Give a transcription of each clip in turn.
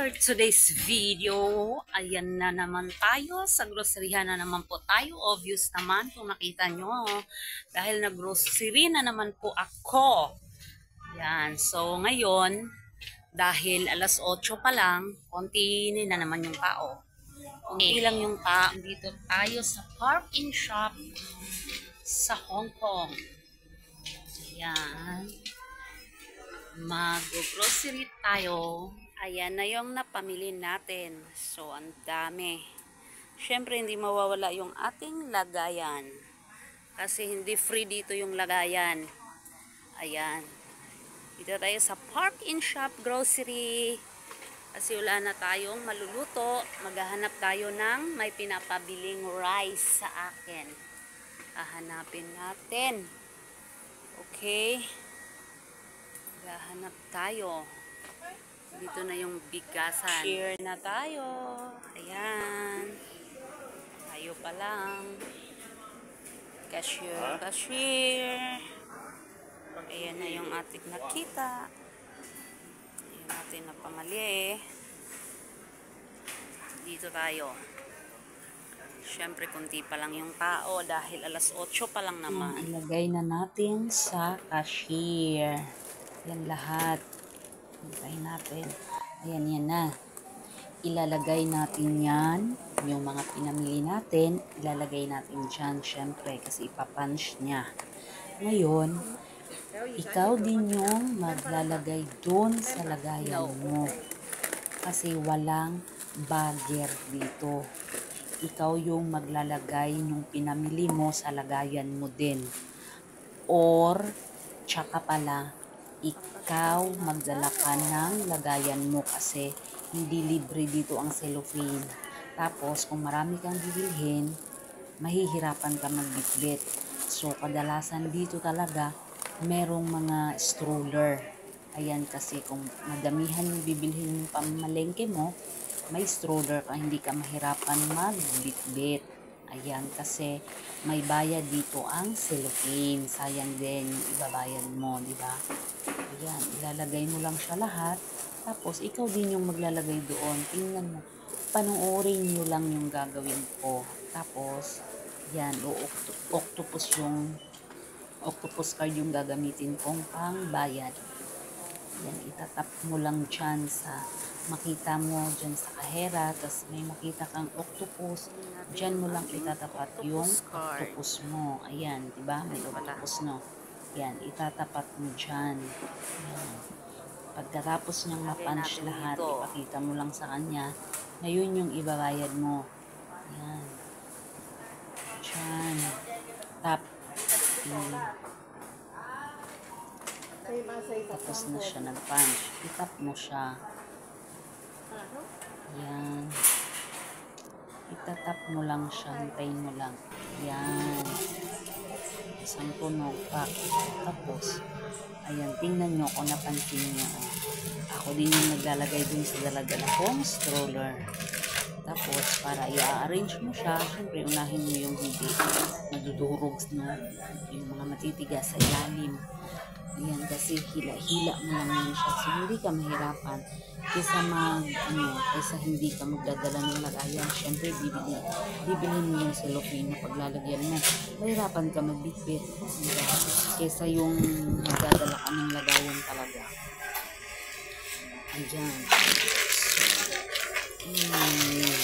For today's video, ayan na naman tayo. Sa groceryhan na naman po tayo. Obvious naman kung nakita nyo. Dahil nag-grocery na naman po ako. Yan. So, ngayon, dahil alas 8 pa lang, konti na naman yung tao. Konti lang yung tao. Dito tayo sa Park and Shop sa Hong Kong. Ayan. Mag-grocery tayo. Ayan na yung napamili natin. So, ang dami. Siyempre, hindi mawawala yung ating lagayan. Kasi hindi free dito yung lagayan. Ayan. Dito tayo sa Park and Shop Grocery. Kasi wala na tayong maluluto. Maghahanap tayo ng may pinapabiling rice sa akin. Hahanapin natin. Okay. Maghahanap tayo. Dito na yung bigasan. Cashier na tayo. Ayan. Tayo pa lang. Cashier, cashier. Ayan na yung ating nakita. Ayan natin na pamali. Dito tayo. Siyempre, kunti pa lang yung tao dahil alas 8 pa lang naman. Ilagay na natin sa cashier. Yan lahat. Hintayin natin. Ayan, yan na. Ilalagay natin yan. Yung mga pinamili natin, ilalagay natin dyan, syempre, kasi ipapunch niya. Ngayon, ikaw din yung maglalagay doon sa lagayan mo. Kasi walang bagger dito. Ikaw yung maglalagay yung pinamili mo sa lagayan mo din. Or, tsaka pala, ikaw magdala ka ng lagayan mo kasi hindi libre dito ang cellophane. Tapos, kung marami kang bibilhin, mahihirapan ka magbitbit. So, kadalasan dito talaga, merong mga stroller. Ayan, kasi kung madamihan yung bibilhin yung pamalengke mo, may stroller ka, hindi ka mahirapan magbitbit. Ayan, kasi may bayad dito ang cellophane. Sayang din yung ibabayad mo, di ba? Ayan, ilalagay mo lang siya lahat. Tapos, ikaw din yung maglalagay doon. Tingnan mo. Panoorin nyo lang yung gagawin ko. Tapos, yan, octopus card yung gagamitin kong pangbayad. Yan, itatap mo lang dyan sa, makita mo dyan sa kahera, tapos may makita kang octopus, dyan mo lang itatapat yung octopus mo. Ayan, diba? May octopus, no? Yan, itatapat mo dyan. Yan. Pagkatapos niyang ma-punch lahat, ipakita mo lang sa kanya, ngayon yung ibabayad mo. Yan. Dyan. Tap. Tapos na siya nag-punch. Itap mo siya. Yan. Itatap mo lang siya. Hintayin mo lang. Yan. Isang tunog pa. Tapos, ayan, tingnan nyo kung napansin nyo. Ako din yung naglalagay dun sa dala-dala kong stroller. Tapos, para i-arrange mo siya, syempre, unahin mo yung hindi madudurog, no? Yung mga matitigas sa ilalim. Ayan, kasi hila-hila mo lang yun siya. So, hindi ka mahirapan. Kaysa hindi ka magdadala ng lagayan. Syempre, bibilhin mo yung cellophane na paglalagyan mo. Mahirapan ka magbitbit. Diba? Kaysa yung magdadala ka ng lagayan talaga. Ayan.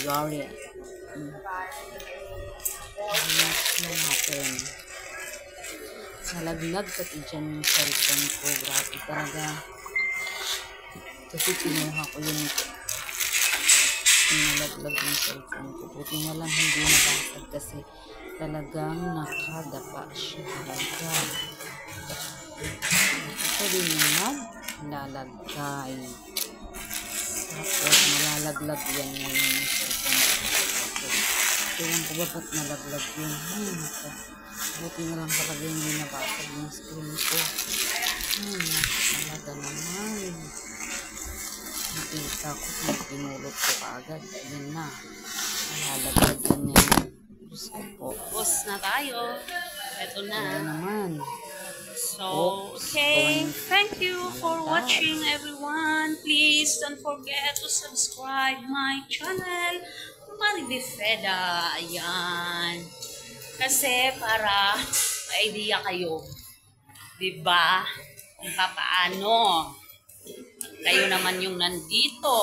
Sorry. Next na natin. Nalaglag pati dyan yung cellphone ko. Grabe talaga. Kasi pinuha ko yun. Nalaglag yung cellphone ko. Buti na lang hindi nabasag kasi talagang nakadapa siya. Talaga. Ito din yung naglalagay. Tapos nalalaglag yan ngayon yung cellphone ko. Ewan ko ba ba't nalaglag yun? Buti na lang talaga hindi nabasag yung screen ko. Talaga naman. Nakita ko kung pinulot ko kaagad. Ayan na. Nalalaglag yan ngayon. Diyos ko po. Tapos na tayo. Ito na. Ayan naman. So, okay, thank you for watching everyone. Please don't forget to subscribe my channel, Maribe Feda. Ayan. Kasi para may idea kayo, diba? Kung paano. Kayo naman yung nandito.